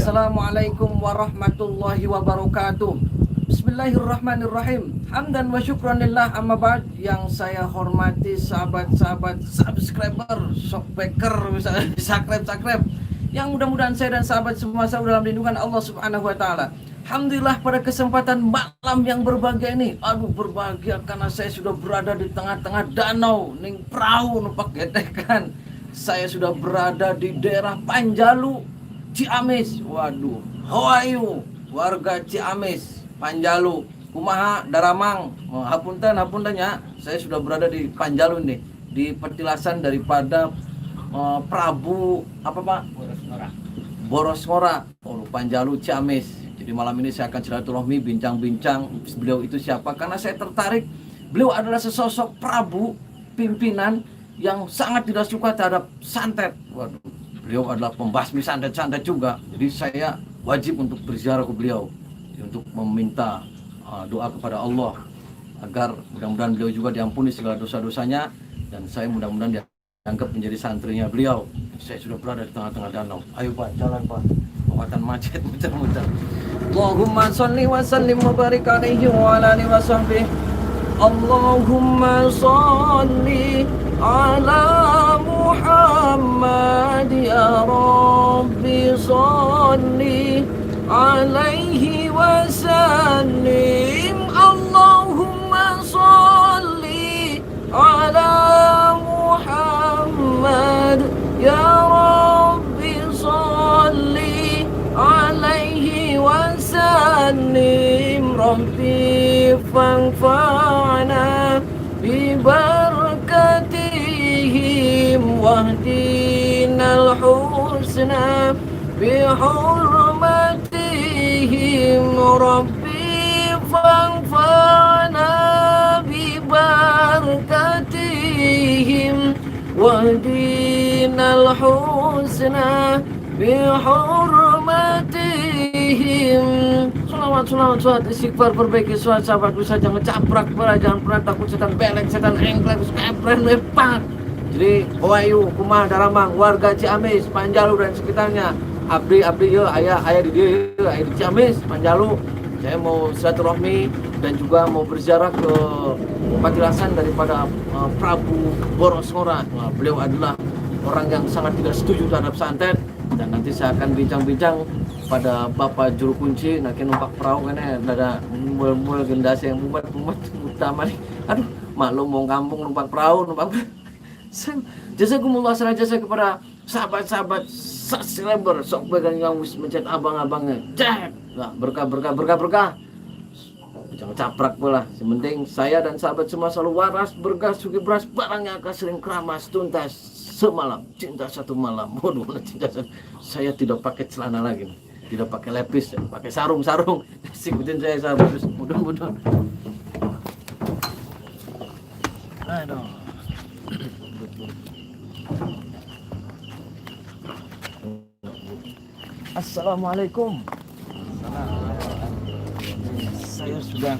Assalamualaikum warahmatullahi wabarakatuh. Bismillahirrahmanirrahim. Hamdan wa syukran lillah, amma ba'd. Yang saya hormati sahabat-sahabat subscriber, shopbacker, misalnya subscribe, yang mudah-mudahan saya dan sahabat semua selalu dalam lindungan Allah Subhanahu wa taala. Alhamdulillah pada kesempatan malam yang berbahagia ini. Aduh, berbahagia karena saya sudah berada di tengah-tengah danau ning perahu numpak gedekan. Saya sudah berada di daerah Panjalu, Ciamis. Waduh, how are you? Warga Ciamis, Panjalu, kumaha Daramang. Hapunten ya. Saya sudah berada di Panjalu nih, di petilasan daripada Prabu apa Pak? Borosngora. Panjalu Ciamis. Jadi malam ini saya akan silaturahmi, bincang-bincang beliau itu siapa, karena saya tertarik. Beliau adalah sesosok Prabu pimpinan yang sangat tidak suka terhadap santet. Waduh, beliau adalah pembasmi santet-santet juga. Jadi saya wajib untuk berziarah ke beliau untuk meminta doa kepada Allah agar mudah-mudahan beliau juga diampuni segala dosa-dosanya, dan saya mudah-mudahan dianggap menjadi santrinya beliau. Saya sudah berada di tengah-tengah danau. Ayo Pak, jalan Pak. Muatan macet muter-muter. Allahumma sholli wa sallim wa barik alaihi wa ala alihi wa sahbihi. Allahumma sholli ala Muhammad ya Rabbi, sholli alaihi wa sallim. Allahumma sholli ala Muhammad ya Rabbi, sholli alaihi wa sallim. Rabbi fanfa'na bi barakatihim wahdinal husna bi hurmatihim. Rabbi fanfa'na bi barakatihim wahdinal husna bi hurmatihim. Salawat istighfar, perbaiki suara sahabat bisa, jangan caprak pula, jangan pernah takut setan belek, setan engklek, kepren lepak. Jadi Oayu, Kumaha, Daramang, warga Ciamis, Panjalu dan sekitarnya. Abdi yo, ayah di dia, ayah di Ciamis, Panjalu. Saya mau silaturahmi dan juga mau berziarah ke patilasan daripada Prabu Borosngora. Nah, beliau adalah orang yang sangat tidak setuju terhadap santet, dan nanti saya akan bincang-bincang pada Bapak Juru Kunci. Nanti numpak perahu kan ya, ada mul gendasi yang mumet utama nih. Aduh, maklum mau kampung numpak perahu. Jazakumullah jasa kepada sahabat-sahabat subscriber, sok bagian yang mencet abang-abangnya. Cek lah, berkah. Jangan caprak pula. Sementing saya dan sahabat semua selalu waras, berkah, suki beras, barangnya akan sering keramas tuntas. Semalam cinta satu malam. Waduh, cinta satu. Saya tidak pakai celana lagi, tidak pakai lepis, pakai sarung. Ikutin saya sahabat, mudah-mudahan. Aduh. Assalamualaikum. Saya sudah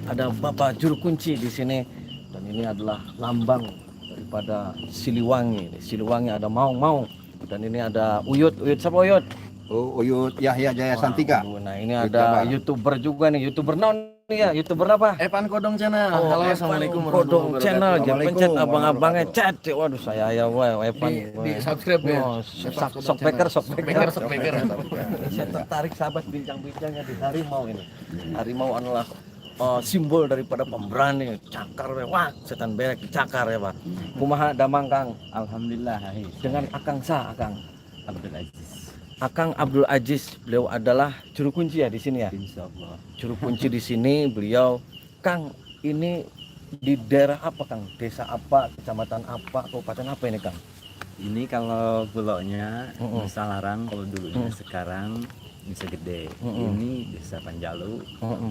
ada Bapak Juru Kunci di sini, dan ini adalah lambang daripada Siliwangi. Siliwangi ada Maung, dan ini ada Uyut. Siapa Uyut? Oh, Uyut Yahya Jaya Santika. Nah, ini ada YouTuber juga nih. YouTuber non ya, YouTuber apa? Evan Kodong Channel. Halo, Assalamualaikum Kodong Channel. Jangan pencet abang-abangnya chat. Waduh, saya Evan. Di subscribe ya. Shopbacker. Saya tertarik sahabat bincang-bincangnya di harimau ini. Harimau adalah simbol daripada pemberani, cakar wah, setan belek cakar ya Pak. Kumaha damang Kang? Alhamdulillah. Dengan Akang Abdul Aziz. Akang Abdul Aziz, beliau adalah juru kunci ya di sini ya. Insyaallah. Juru kunci di sini beliau. Kang, ini di daerah apa Kang? Desa apa, kecamatan apa, kabupaten apa ini Kang? Ini kalau pulaunya Nusa Larang, kalau dulunya sekarang Nusa Gede. Ini Desa Panjalu,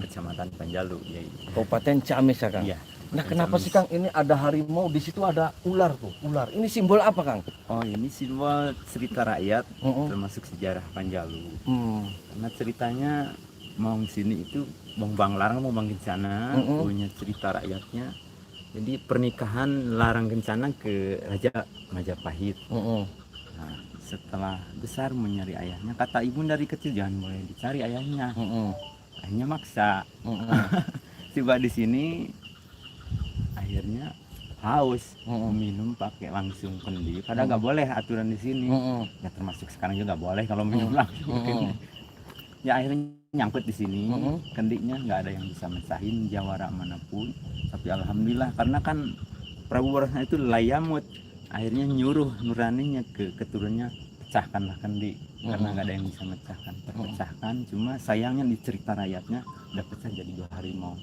Kecamatan Panjalu yaitu. Kabupaten Ciamis ya Kang? Iya. Nah, kenapa sih Kang ini ada harimau, di situ ada ular tuh, ular. Ini simbol apa Kang? Oh, ini simbol cerita rakyat, termasuk sejarah Panjalu. Karena ceritanya mau sini itu Bang Larang mau Bang Kencana, punya cerita rakyatnya. Jadi pernikahan Larang Kencana ke Raja Majapahit. Nah, setelah besar mencari ayahnya, kata ibu dari kecil jangan boleh dicari ayahnya. Akhirnya maksa. Tiba di sini akhirnya haus, minum pakai langsung kendi. Padahal nggak boleh aturan di sini. Ya termasuk sekarang juga nggak boleh kalau minum langsung kendi. Ya akhirnya nyangkut di sini, kendinya nggak ada yang bisa mencahin jawara manapun. Tapi alhamdulillah karena kan Prabu Borosmora itu layamut, akhirnya nyuruh nuraninya ke keturunannya, pecahkanlah kendi karena nggak ada yang bisa mecahkan. Terpecahkan, cuma sayangnya di cerita rakyatnya udah pecah jadi 2 harimau.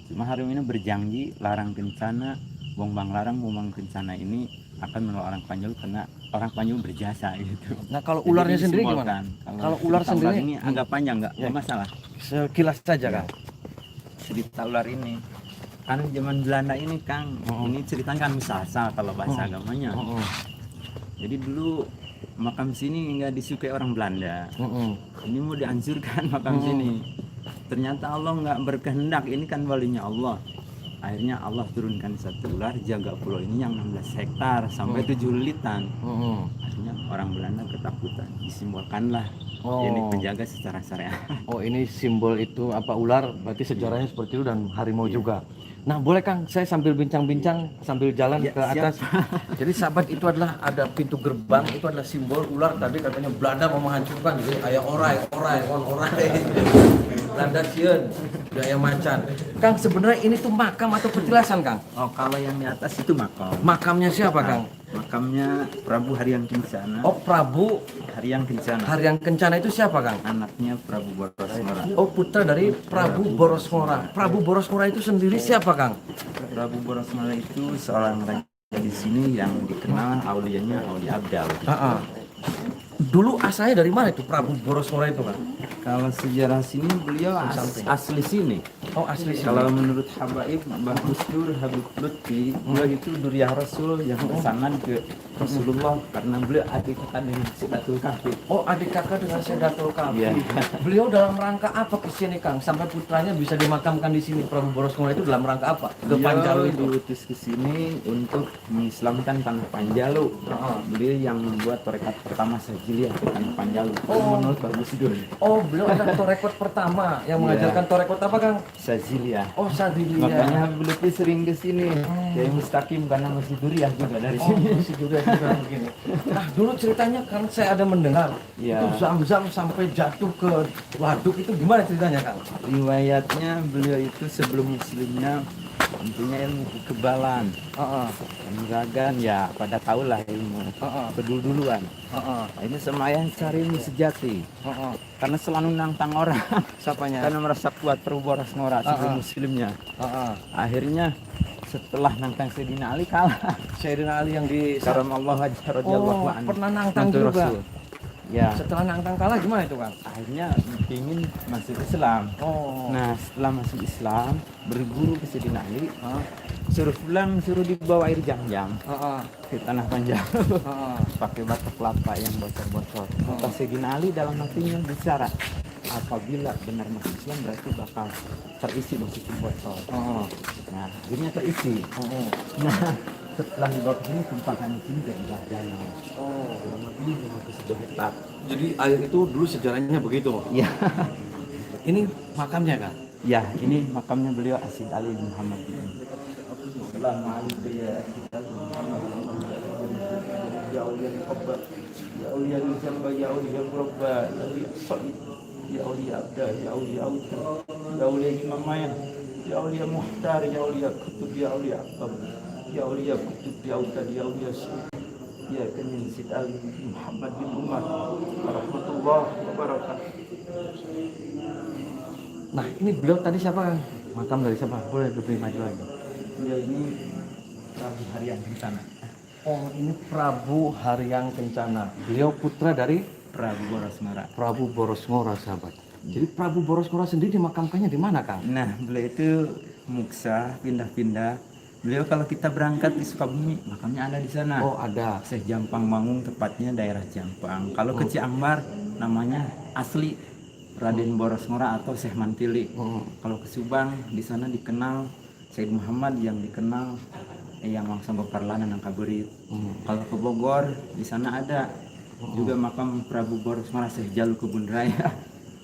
Cuma harimau ini berjanji larang kencana, Wong Bang Larang Bang Kencana ini akan menolak orang Panjalu karena orang Panjalu berjasa gitu. Nah kalau ularnya Jadi sendiri disimbolkan. gimana? Kalau ular sendiri ini agak panjang, nggak masalah. Sekilas saja Kang. Cerita ular ini kan zaman Belanda ini Kang, ini ceritanya kan misasa kalau bahasa agamanya. Jadi dulu makam sini nggak disukai orang Belanda. Ini mau dihancurkan makam sini. Ternyata Allah nggak berkehendak, ini kan walinya Allah. Akhirnya Allah turunkan satu ular jaga pulau ini yang 16 hektar sampai 7 litan. Akhirnya orang Belanda ketakutan, disimbolkanlah ini penjaga secara syariat. Oh ini simbol itu apa ular, berarti sejarahnya seperti itu dan harimau juga. Nah boleh Kang, saya sambil bincang-bincang sambil jalan Ya, ke atas. Jadi sahabat, itu adalah ada pintu gerbang, itu adalah simbol ular. Tadi katanya Belanda mau menghancurkan, jadi ayah orai. Belanda sieun, daya macan. Kang sebenarnya ini tuh makam atau petilasan Kang? Oh kalau yang di atas itu makam. Makamnya siapa Kang? Makamnya Prabu Haryang Kencana. Oh Prabu Haryang Kencana. Haryang Kencana itu siapa Kang? Anaknya Prabu Borosmora. Oh putra dari Prabu Borosmora. Prabu Borosmora itu sendiri siapa Kang? Prabu Borosmora itu seorang raja di sini yang dikenal aulianya Aulia Abdal. Dulu asalnya dari mana itu Prabu Borosmora itu Kang? Kalau sejarah sini beliau asli sini. Oh asli sini. Kalau menurut Habaib Mbah Gusdur Habib Lutfi, beliau itu Duriah Rasul yang bersanad ke Rasulullah karena beliau adik kakak dengan Sidatul Kahfi. Oh adik kakak dengan Sidatul Kahfi. Iya. Beliau dalam rangka apa ke sini Kang? Sampai putranya bisa dimakamkan di sini. Prabu Borosmora itu dalam rangka apa? Ke Panjalu itu. Diutus ke sini untuk mengislamkan tanah Panjalu. Beliau yang membuat tarekat pertama Sajiliyah ke tanah Panjalu. Menurut Mbah Gusdur. Oh beliau adalah torekot pertama yang mengajarkan torekot apa Kang? Sajiliyah. Oh Sajiliyah. Makanya beliau sering ke sini. Kiai Mustaqim karena masih Duriah juga dari sini. Masih Duriah juga begini. Nah dulu ceritanya kan saya ada mendengar itu Zam-Zam sampai jatuh ke waduk, itu gimana ceritanya Kang? Riwayatnya beliau itu sebelum muslimnya intinya ilmu kekebalan, kanuragan, ya pada tahulah ilmu kedulu-duluan. Ini sama ayah cari ilmu sejati, karena selalu nantang orang. Siapanya? Karena merasa kuat Prabu Borosmora sebelum muslimnya. Akhirnya setelah nantang Sayyidina Ali kalah. Sayyidina Ali yang di Karamallahu wajhahu radhiyallahu anhu. Pernah nantang Mantu juga. Rasul. Ya. Setelah nantang kalah gimana itu Kang? Akhirnya ingin masuk Islam. Nah setelah masuk Islam berguru ke Sayyidina Ali, suruh pulang, suruh dibawa air jam-jam ke tanah Panjalu, pakai batu kelapa yang bocor-bocor. Kata Sayyidina Ali dalam hatinya bicara, apabila benar masuk Islam berarti bakal terisi masuk botol. Nah akhirnya terisi. Nah setelah dibawa ke sini tumpahkan di sini jadi danau. Lebih 1 hektar. Jadi air itu dulu sejarahnya begitu. Ya. Ini makamnya Kang? Ya, ini makamnya beliau Asyid Ali Muhammad bin. Assalamualaikum ya Asyid Ali Muhammad. Ya Aulia Al-Qabba, ya Aulia Al-Jamba, ya Aulia Al-Rabba, ya Aulia Al-Sa'id, ya Aulia Abda, ya Aulia Auta, ya Aulia Imam Mayan, ya Aulia Muhtar, ya Aulia Kutub, ya Aulia Aqtab, ya Aulia Kutub, ya Auta, ya Aulia Syed, ya Kanyin Asyid Ali Muhammad bin Umar, warahmatullahi wabarakatuh. Nah ini beliau tadi siapa Kang? Makam dari siapa? Boleh lebih maju lagi. Ya ini Prabu Haryang Kencana. Oh ini Prabu Haryang Kencana. Beliau putra dari Prabu Borosmora. Prabu Borosmora sahabat. Jadi Prabu Borosmora sendiri dimakamkannya di mana Kang? Nah beliau itu muksa pindah-pindah. Beliau kalau kita berangkat di Sukabumi makamnya ada di sana. Oh ada. Syekh Jampang Mangung tepatnya daerah Jampang. Kalau ke Ciambar namanya asli Raden Borosmora atau Syekh Mantili. Kalau ke Subang di sana dikenal Syed Muhammad yang dikenal yang langsung Gokarlana Nangkaberit. Kalau ke Bogor di sana ada juga makam Prabu Borosmara Syekh Jalul Kebun Raya.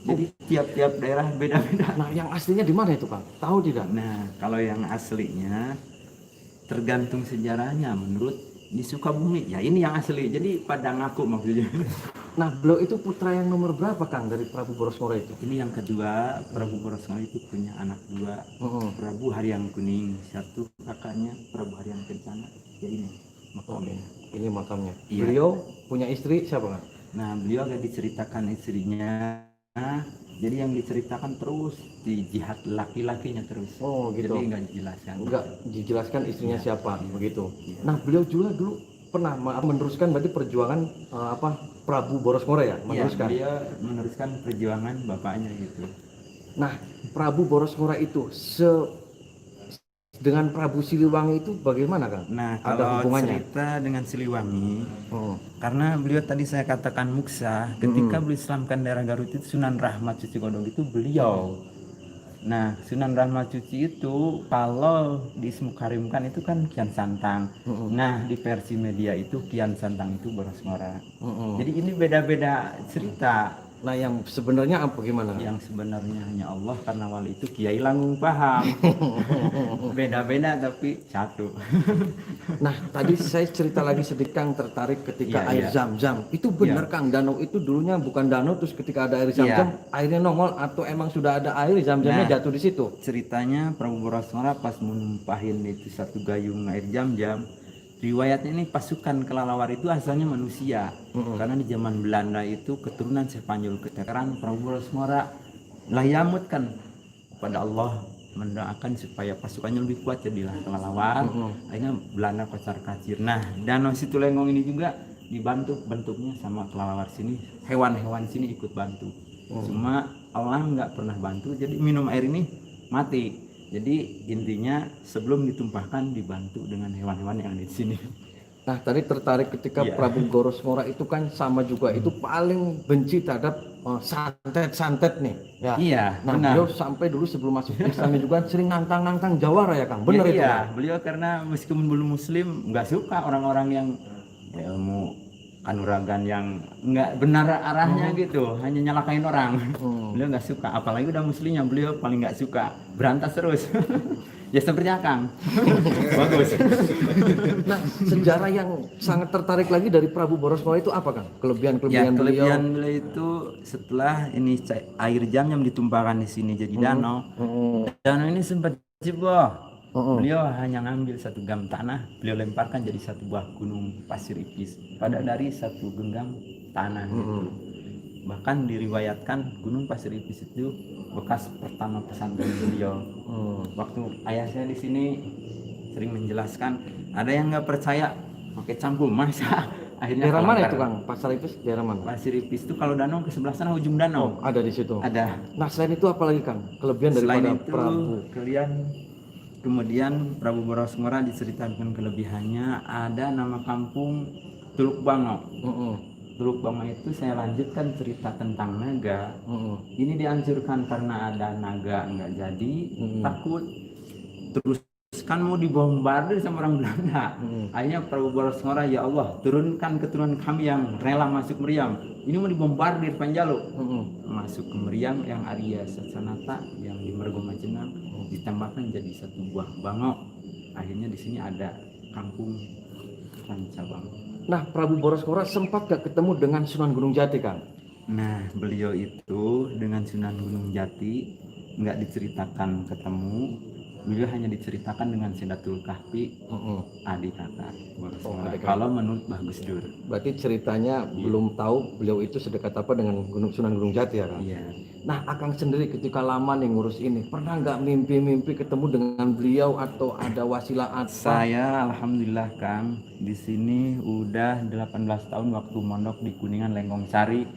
Jadi tiap-tiap daerah beda-beda. Nah, yang aslinya di mana itu, Kang? Tahu tidak? Nah, kalau yang aslinya tergantung sejarahnya menurut di Sukabumi. Ya ini yang asli. Jadi pada ngaku maksudnya. Nah, beliau itu putra yang nomor berapa, Kang, dari Prabu Borosmora itu? Ini yang kedua, Prabu Borosmara itu punya anak dua. Prabu Haryang Kuning, satu kakaknya Prabu Haryang Kencana. Ya ini makamnya. Ini makamnya. Iya. Beliau punya istri siapa, Kang? Nah, beliau agak diceritakan istrinya. Jadi yang diceritakan terus di jihad laki-lakinya terus. Oh, gitu. Jadi nggak dijelaskan. Enggak dijelaskan istrinya Iya, siapa, iya, begitu. iya. Nah, beliau juga dulu pernah meneruskan berarti perjuangan Prabu Borosmora ya, Iya, meneruskan. beliau meneruskan perjuangan bapaknya gitu. Nah, Prabu Borosmora itu dengan Prabu Siliwangi itu bagaimana, Kang? Nah, Ada kalau hubungannya? cerita dengan Siliwangi, Oh. karena beliau tadi saya katakan muksa, ketika beliau Islamkan daerah Garut itu Sunan Rahmat Cuci Kodok itu beliau. Nah, Sunan Rahmat Cuci itu kalau diismukarimkan itu kan Kian Santang. Nah, di versi media itu Kian Santang itu Borosmora. Jadi ini beda-beda cerita. Nah, yang sebenarnya apa gimana? Yang sebenarnya hanya Allah, karena wali itu Kiai Langung paham. Beda-beda tapi satu. Nah, tadi saya cerita lagi sedikit, Kang, tertarik ketika Iya, air iya. Zam-Zam. Itu benar, Kang, danau itu dulunya bukan danau, terus ketika ada air Zam-Zam, airnya nongol, atau emang sudah ada air Zam-Zamnya Nah, jatuh di situ? Ceritanya Prabu Borosmora pas menumpahin itu satu gayung air Zam-Zam, riwayatnya ini pasukan kelelawar itu asalnya manusia. Karena di zaman Belanda itu keturunan Sepanyol Keteran Prabu Borosmora layamut kan pada Allah, mendoakan supaya pasukannya lebih kuat, jadilah kelelawar. Akhirnya Belanda kocar kacir. Nah, danau Situ Lengong ini juga dibantu bentuknya sama kelelawar sini, hewan-hewan sini ikut bantu. Cuma Allah nggak pernah bantu, jadi minum air ini mati. Jadi intinya sebelum ditumpahkan dibantu dengan hewan-hewan yang ada di sini. Nah, tadi tertarik ketika Iya. Prabu Borosmora itu kan sama juga, itu paling benci terhadap santet-santet nih. Ya. Iya, Nah, benar. beliau sampai dulu sebelum masuk Islam juga sering nantang-nantang jawara ya, Kang. Benar Ya, itu? iya, Kang? beliau karena meskipun belum muslim nggak suka orang-orang yang ilmu kanuragan yang nggak benar arahnya gitu, hanya nyalakain orang. Beliau nggak suka, apalagi udah muslimnya beliau paling nggak suka, berantas terus. Ya seperti Kang. Bagus. Nah, sejarah yang sangat tertarik lagi dari Prabu Borosmora itu apa, Kang? Ya, Kelebihan-kelebihan beliau? kelebihan beliau itu setelah ini air Zam-Zam ditumpahkan di sini jadi danau. Danau ini sempat jebol. Beliau hanya ngambil satu gam tanah, beliau lemparkan jadi satu buah gunung pasir ipis pada dari satu genggam tanah gitu. Bahkan diriwayatkan gunung pasir ipis itu bekas pertama pesantren beliau. Waktu ayah saya di sini sering menjelaskan, ada yang nggak percaya pakai cangkul, masa akhirnya Daerah mana kelanggar. itu, Kang? Pasar Ipis daerah mana? Pasir ipis itu kalau danau ke sebelah sana ujung danau. Ada di situ. Ada. Nah, selain itu apa lagi, Kang? Kelebihan Selain daripada itu, Prabu. kemudian Prabu Borosmora diceritakan kelebihannya, ada nama kampung Teluk Bangau. Teluk Bangau itu saya lanjutkan cerita tentang naga. Ini dihancurkan karena ada naga nggak jadi, takut. Terus kan mau dibombardir sama orang Belanda. Akhirnya Prabu Borosmora, ya Allah, turunkan keturunan kami yang rela masuk meriam. Ini mau dibombardir Panjalu. Masuk ke meriam yang Arya Sasanata yang di Mergo Majenang, ditambahkan jadi satu buah bangau. Akhirnya di sini ada kampung Rancabang. Nah, Prabu Borosmora sempat gak ketemu dengan Sunan Gunung Jati, Kang? Nah, beliau itu dengan Sunan Gunung Jati nggak diceritakan ketemu, beliau hanya diceritakan dengan Sedatul Kahfi, adik kakak Borosmora. Kalau menurut Bagus Dur. Berarti ceritanya belum tahu beliau itu sedekat apa dengan Sunan Gunung Jati ya, Kang? Iya. Nah, Akang sendiri ketika lama nih ngurus ini, pernah nggak mimpi-mimpi ketemu dengan beliau atau ada wasilah apa? Saya alhamdulillah Kang, di sini udah 18 tahun waktu mondok di Kuningan Lenggong Sari.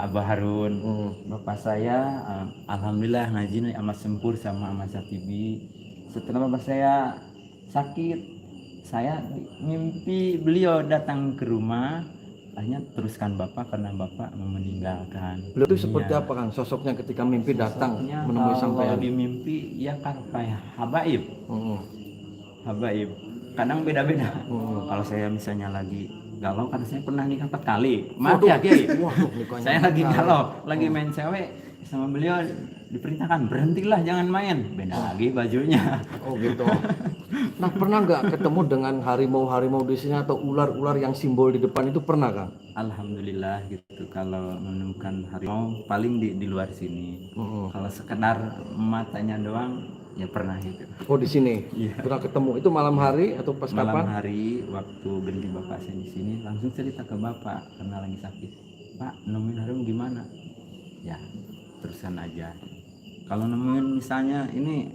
Abah Harun. Bapak saya alhamdulillah ngaji amat sempur sama Amat Satibi. Setelah bapak saya sakit, saya mimpi beliau datang ke rumah. Akhirnya teruskan bapak karena bapak mau meninggalkan. Beliau itu seperti apa, Kang? Sosoknya ketika mimpi datang menemui sampean? Kalau di mimpi ya kan kayak habaib. Habaib. Kadang beda-beda. Kalau saya misalnya lagi galau karena saya pernah nikah 4 kali. Maaf ya Kiai. Waduh, nikahnya Saya lagi 4 kali. galau, lagi main cewek sama beliau diperintahkan berhentilah jangan main. Beda lagi bajunya. Oh gitu. Nah, pernah nggak ketemu dengan harimau-harimau di sini atau ular-ular yang simbol di depan itu pernah, Kang? Alhamdulillah gitu, kalau menemukan harimau paling di luar sini. Kalau sekedar matanya doang ya pernah gitu. Oh, di sini. Iya. Pernah ketemu. Itu malam hari atau pas Malam kapan? hari waktu ganti bapak saya di sini langsung cerita ke bapak karena lagi sakit. Pak, nemuin harimau gimana? Ya, terusan aja. Kalau nemuin misalnya ini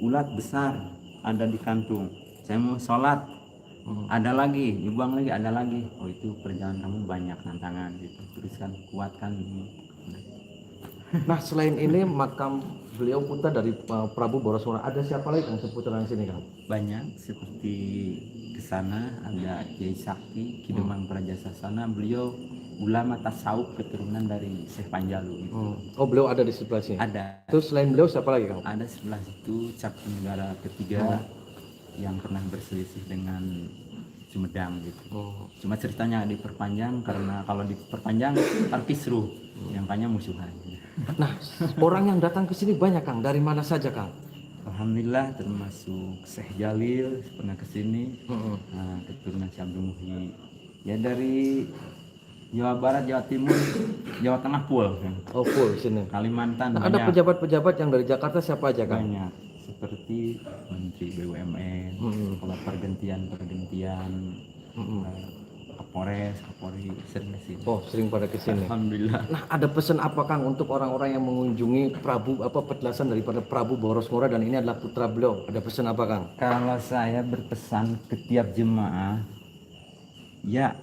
ulat besar ada di kantung, saya mau sholat, ada lagi, dibuang lagi, ada lagi. Oh itu perjalanan kamu banyak tantangan gitu. Teruskan, kuatkan ini. Nah, selain ini makam beliau putra dari Prabu Boroswara, ada siapa lagi Kang seputaran sini, Kang? Banyak seperti ke sana ada Kiai Sakti, Kidemang Prajasasana, beliau ulama tasawuf keturunan dari Syekh Panjalu gitu. Oh, beliau ada di sebelah sini. Ada Terus selain beliau siapa lagi, Kang? ada sebelah situ Cap Negara ketiga yang pernah berselisih dengan Sumedang gitu. Cuma ceritanya diperpanjang karena kalau diperpanjang terkisruh, yang kayaknya musuhan. Nah, orang yang datang ke sini banyak, Kang. Dari mana saja, Kang? Alhamdulillah termasuk Syekh Jalil pernah kesini, keturunan Syekh Abdul Muhyi. Ya dari Jawa Barat, Jawa Timur, Jawa Tengah full, Oh, full sini. Kalimantan Nah, ada banyak, pejabat-pejabat yang dari Jakarta siapa aja, Kang? banyak seperti Menteri BUMN, kalau pergantian Kapolres, Kapolri sering kesini. Oh, sering pada ke sini. Alhamdulillah. Nah, ada pesan apa, Kang, untuk orang-orang yang mengunjungi petelasan daripada Prabu Boroswara dan ini adalah putra beliau? Ada pesan apa, Kang? Kalau saya berpesan ke tiap jemaah, ya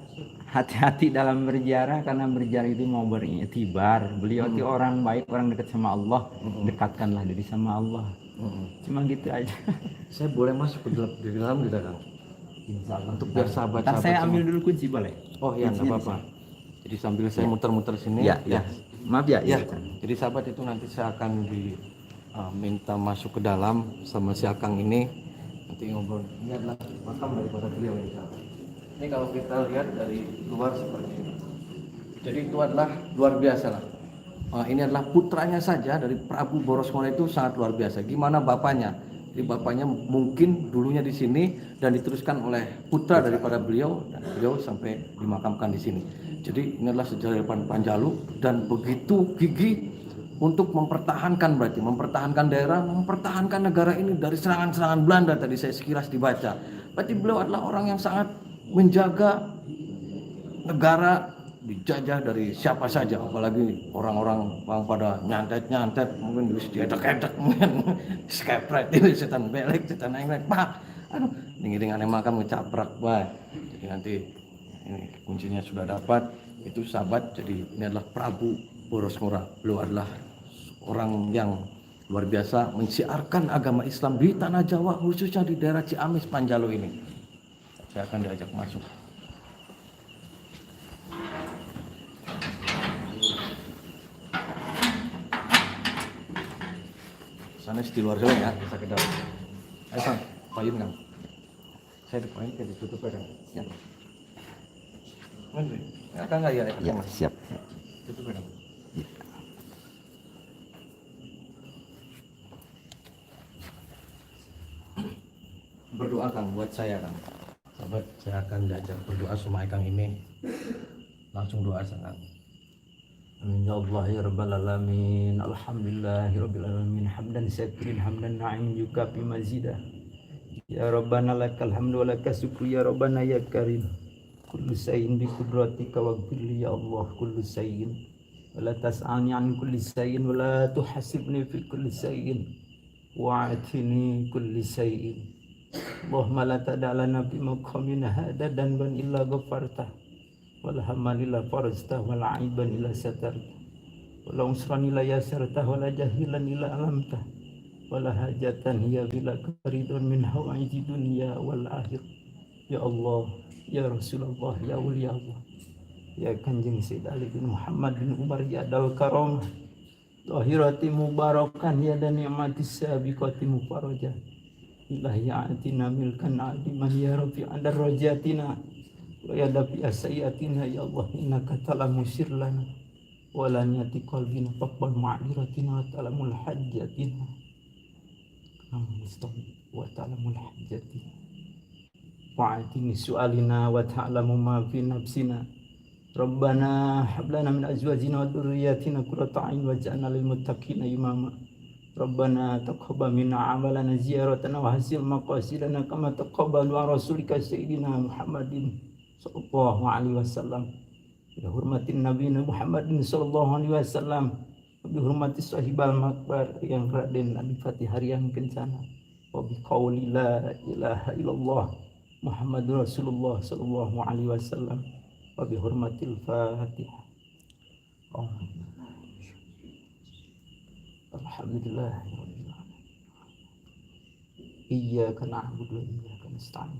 hati-hati dalam berziarah karena berziarah itu mau beriktibar. Beliau itu orang baik, orang dekat sama Allah, dekatkanlah diri sama Allah. Cuma gitu aja. Saya boleh masuk ke dalam tidak, Kang? Insya Allah. Untuk biar sahabat-sahabat Ntar saya ambil semua. dulu kunci boleh? Oh iya, nggak Kuncinya apa-apa. Jadi sambil saya muter-muter sini. Ya, ya. Maaf ya. Ya. Jadi sahabat itu nanti saya akan diminta masuk ke dalam sama si Akang ini. Nanti ngobrol. Ini adalah makam daripada beliau ini, sahabat. Ini kalau kita lihat dari luar seperti ini. Jadi itu adalah luar biasa lah. Ini adalah putranya saja dari Prabu Boroswara itu sangat luar biasa. Gimana bapaknya? Jadi bapaknya mungkin dulunya di sini dan diteruskan oleh putra daripada beliau dan beliau sampai dimakamkan di sini. Jadi ini adalah sejarah daripada Panjalu dan begitu gigih untuk mempertahankan daerah, mempertahankan negara ini dari serangan-serangan Belanda tadi saya sekilas dibaca. Berarti beliau adalah orang yang sangat menjaga negara dijajah dari siapa saja, apalagi orang-orang yang pada nyantet mungkin bisa diedek-edek mungkin skepret ini setan belek setan englek pak aduh dengan makam ngecaprak pak. Jadi nanti ini kuncinya sudah dapat itu sahabat. Jadi ini adalah Prabu Boroswara. Beliau adalah orang yang luar biasa mensiarkan agama Islam di tanah Jawa, khususnya di daerah Ciamis Panjalu ini. Saya akan diajak masuk. Sana di luar dulu ya, bisa ke dalam. Ayo Kang, payung Kang. Saya di payung kayak ditutup ya Kang. Siap. Mana? Ya Kang nggak ya? Ya, siap. Tutup ya Kang. Berdoa Kang buat saya Kang. Sahabat, saya akan diajak berdoa sama Kang ini. Langsung doa Kang. Amin ya Allah ya Rabbal Alamin. Alhamdulillahi Rabbil Alamin. Hamdan syakirin hamdan na'im juga fi mazidah. Ya Rabbana lakal hamdu wa lakal syukru ya Rabbana ya Karim. Kullu sayyin bi qudratika waghfirli ya Allah kullu sayyin. Wa la tas'ani an kulli sayyin wa la tuhasibni fi kulli sayyin. Wa'atini kulli sayyin. Allahumma la tada'lana fi maqamina hadha danban illa ghafartah. Wal hamalila farajtah wal aiban ila satartah wal usran ila yasartah wal jahilan ila alamtah wal hajatan hiya bila karidun min hawaiji dunya wal akhir. Ya Allah, ya Rasulullah, ya Wali Allah, ya Kanjeng Sayyid Ali bin Muhammad bin Umar ya dal karamah tahirati mubarakan ya dan ni'matis sabiqati mufarajah ilahi atina milkan adiman ya Rabbi andar rajatina ويا دافع سيئاتنا يا الله إنك تعلم سرنا ولا نيات قلبنا فاقبل معذرتنا وتعلم الحاجاتنا وتعلم الحاجاتنا وعاتني سؤالنا وتعلم ما في نفسنا ربنا هب لنا من أزواجنا وذرياتنا قرة أعين واجعلنا للمتقين إماما ربنا تقبل منا عملنا زيارتنا وحسن مقاصدنا كما تقبل على رسولك سيدنا محمد صلى الله عليه وسلم بحرمة النبي Muhammad sallallahu alaihi wasallam bihormati sahibal makbar yang Raden Adipati Harian Kencana wa biqauli la ilaha illallah Muhammadur Rasulullah sallallahu alaihi wasallam wa bihormatil Fatihah. Alhamdulillah iyyaka na'budu wa iyyaka nasta'in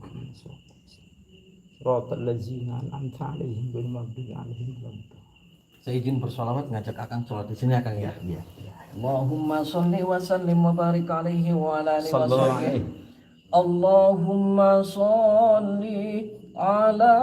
Shiratal ladzina an'amta 'alaihim ghairil maghdubi 'alaihim waladdallin. Saya izin bersolawat ngajak Akang sholat di sini Akang ya. Iya. Allahumma sholli wa sallim wa barik alaihi wa ala alihi wa Sallallahu sahbihi. alaihi. Allahumma sholli ala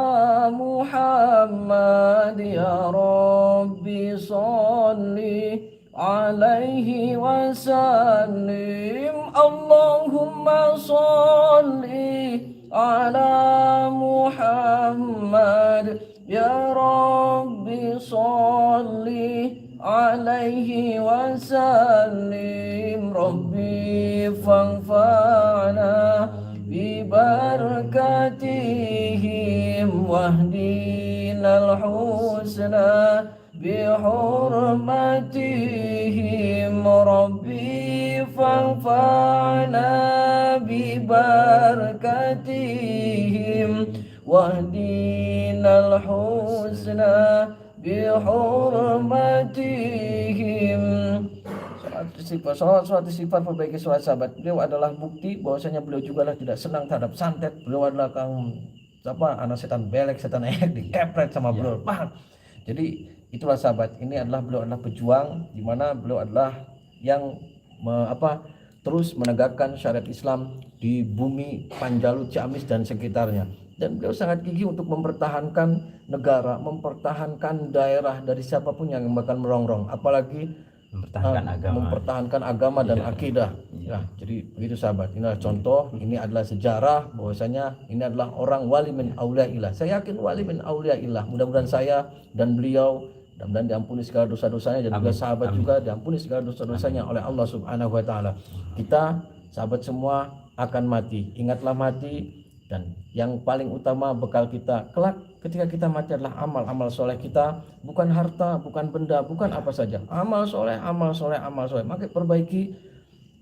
Muhammad ya Rabbi sholli alaihi wa sallim. Allahumma sholli ala Muhammad ya Rabbi sholli alaihi wa sallim. Rabbi fanfa'na bi barakatihim wahdinal husna bi hurmatihim. Rabbi fanfa'na bi barakatihim wahdinal husna bi hurmatihim. Salat istighfar perbaiki salat sahabat. Beliau adalah bukti bahwasanya beliau juga tidak senang terhadap santet. Beliau adalah anak setan belek, setan ehek dikepret sama beliau. Paham? Jadi itulah sahabat. Ini adalah beliau adalah pejuang di mana beliau adalah yang terus menegakkan syariat Islam di bumi Panjalu, Ciamis dan sekitarnya. Dan beliau sangat gigih untuk mempertahankan negara, mempertahankan daerah dari siapapun yang bakal merongrong, apalagi mempertahankan agama dan akidah. Ya, jadi begitu sahabat. Inilah contoh, ini adalah sejarah bahwasanya ini adalah orang wali min auliyaillah. Saya yakin wali min auliyaillah. Mudah-mudahan saya dan beliau dan diampuni segala dosa-dosanya dan juga sahabat juga diampuni segala dosa-dosanya oleh Allah Subhanahu wa taala. Kita sahabat semua akan mati. Ingatlah mati. Dan yang paling utama bekal kita kelak ketika kita mati adalah amal-amal soleh kita, bukan harta, bukan benda, bukan apa saja. Amal soleh, amal soleh, amal soleh. Maka perbaiki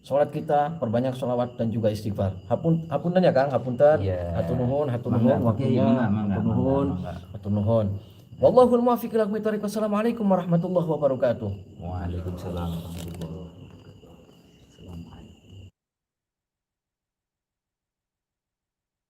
sholat kita, perbanyak sholawat dan juga istighfar. Hapunten ya Kang, hapunten. Hatur nuhun waktunya. Hatur nuhun. Wallahul muwaffiq ila aqwamit thoriq. Wassalamualaikum warahmatullahi wabarakatuh. Waalaikumsalam warahmatullahi wabarakatuh.